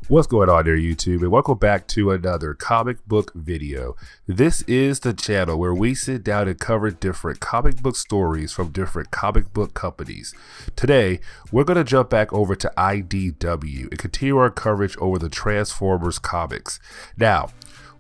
What's going on there, YouTube, and welcome back to another comic book video. This is the channel where we sit down and cover different comic book stories from different comic book companies. Today, we're going to jump back over to IDW and continue our coverage over the Transformers comics. Now,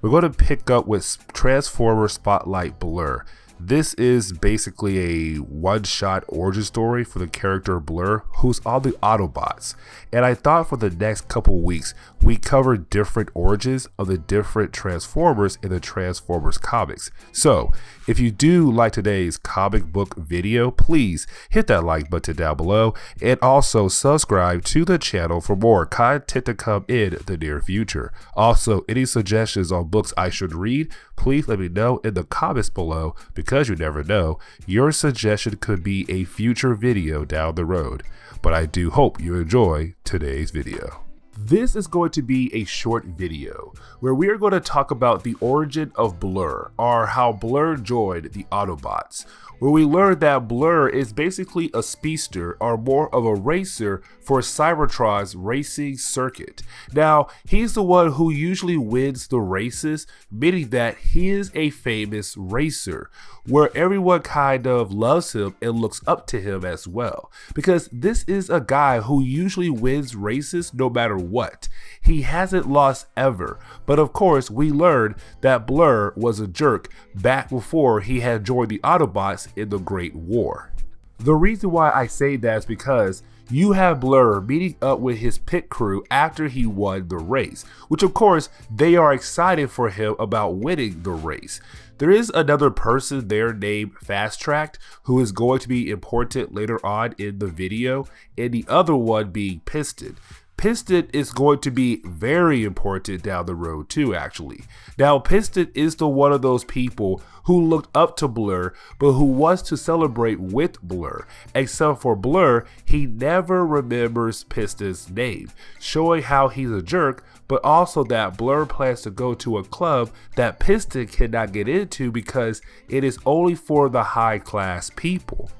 we're going to pick up with Transformers Spotlight Blurr. This is basically a one-shot origin story for the character Blurr, who's on the Autobots. And I thought for the next couple weeks, we covered different origins of the different Transformers in the Transformers comics. So, if you do like today's comic book video, please hit that like button down below and also subscribe to the channel for more content to come in the near future. Also, any suggestions on books I should read, please let me know in the comments below, because you never know, your suggestion could be a future video down the road. But I do hope you enjoy today's video. This is going to be a short video where we are going to talk about the origin of Blurr, or how Blurr joined the Autobots, where we learn that Blurr is basically a speedster, or more of a racer for Cybertron's racing circuit. Now, he's the one who usually wins the races, meaning that he is a famous racer, where everyone kind of loves him and looks up to him as well, because this is a guy who usually wins races no matter what. He hasn't lost ever, but of course we learned that Blurr was a jerk back before he had joined the Autobots in the Great War. The reason why I say that is because you have Blurr meeting up with his pit crew after he won the race, which of course they are excited for him about winning the race. There is another person there named Fast Track who is going to be important later on in the video, and the other one being Piston. Piston is going to be very important down the road too, actually. Now, Piston is the one of those people who looked up to Blurr, but who wants to celebrate with Blurr. Except for Blurr, he never remembers Piston's name, showing how he's a jerk, but also that Blurr plans to go to a club that Piston cannot get into because it is only for the high-class people.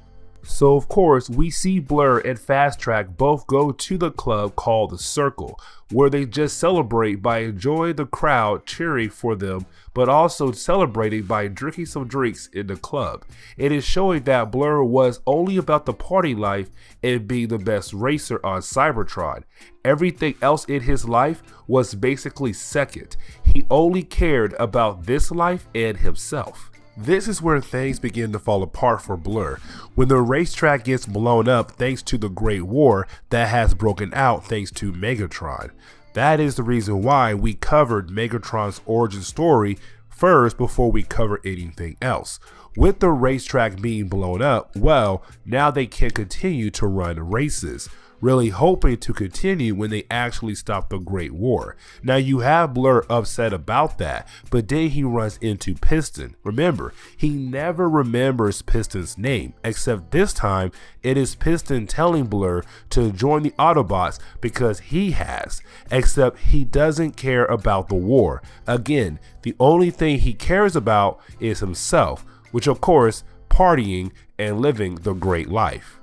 So of course, we see Blurr and Fast Track both go to the club called The Circle, where they just celebrate by enjoying the crowd cheering for them, but also celebrating by drinking some drinks in the club. It is showing that Blurr was only about the party life and being the best racer on Cybertron. Everything else in his life was basically second. He only cared about this life and himself. This is where things begin to fall apart for Blurr, when the racetrack gets blown up thanks to the Great War that has broken out thanks to Megatron. That is the reason why we covered Megatron's origin story first before we cover anything else. With the racetrack being blown up, well, now they can continue to run races, really hoping to continue when they actually stop the Great War. Now you have Blurr upset about that, but then he runs into Piston. Remember, he never remembers Piston's name, except this time it is Piston telling Blurr to join the Autobots because he has, except he doesn't care about the war. Again, the only thing he cares about is himself, which of course, partying and living the great life.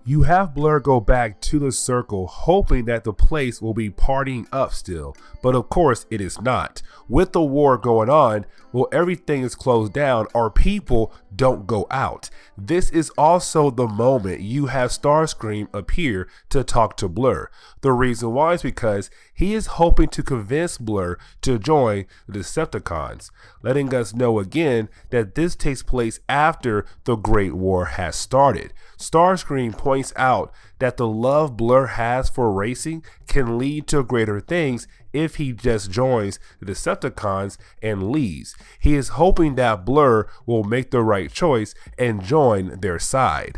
You have Blurr go back to the Circle hoping that the place will be partying up still, but of course it is not. With the war going on, well, everything is closed down, or people don't go out. This is also the moment you have Starscream appear to talk to Blurr. The reason why is because he is hoping to convince Blurr to join the Decepticons, letting us know again that this takes place after the Great War has started. Starscream points out that the love Blurr has for racing can lead to greater things if he just joins the Decepticons and leaves. He is hoping that Blurr will make the right choice and join their side.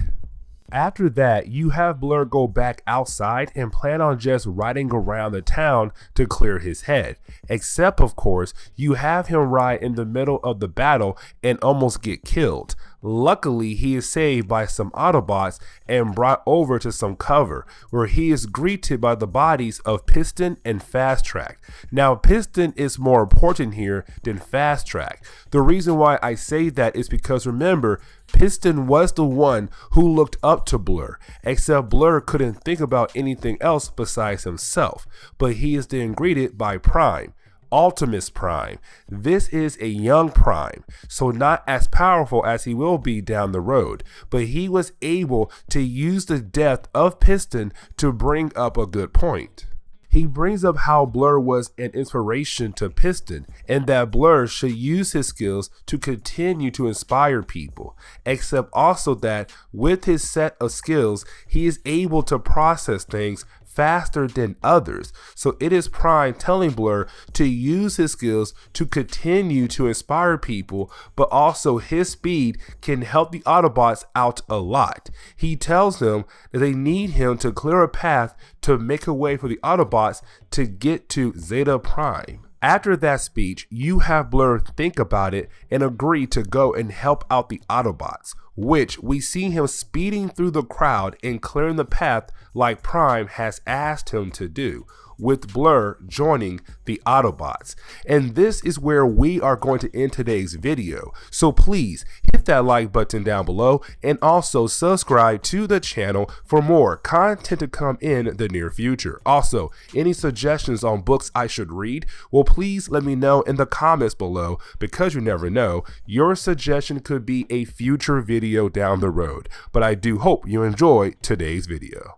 After that, you have Blurr go back outside and plan on just riding around the town to clear his head. Except, of course, you have him ride in the middle of the battle and almost get killed. Luckily, he is saved by some Autobots and brought over to some cover, where he is greeted by the bodies of Piston and Fast Track. Now, Piston is more important here than Fast Track. The reason why I say that is because, remember, Piston was the one who looked up to Blurr, except Blurr couldn't think about anything else besides himself. But he is then greeted by Prime, Optimus Prime. This is a young Prime, so not as powerful as he will be down the road, but he was able to use the death of Piston to bring up a good point. He brings up how Blurr was an inspiration to Piston and that Blurr should use his skills to continue to inspire people, except also that with his set of skills, he is able to process things faster than others. So it is Prime telling Blurr to use his skills to continue to inspire people, but also his speed can help the Autobots out a lot. He tells them that they need him to clear a path to make a way for the Autobots to get to Zeta Prime. After that speech, you have Blurr think about it and agree to go and help out the Autobots, which we see him speeding through the crowd and clearing the path like Prime has asked him to do, with Blurr joining the Autobots. And this is where we are going to end today's video. So please hit that like button down below and also subscribe to the channel for more content to come in the near future. Also, any suggestions on books I should read, well, please let me know in the comments below, because you never know, your suggestion could be a future video down the road. But I do hope you enjoyed today's video.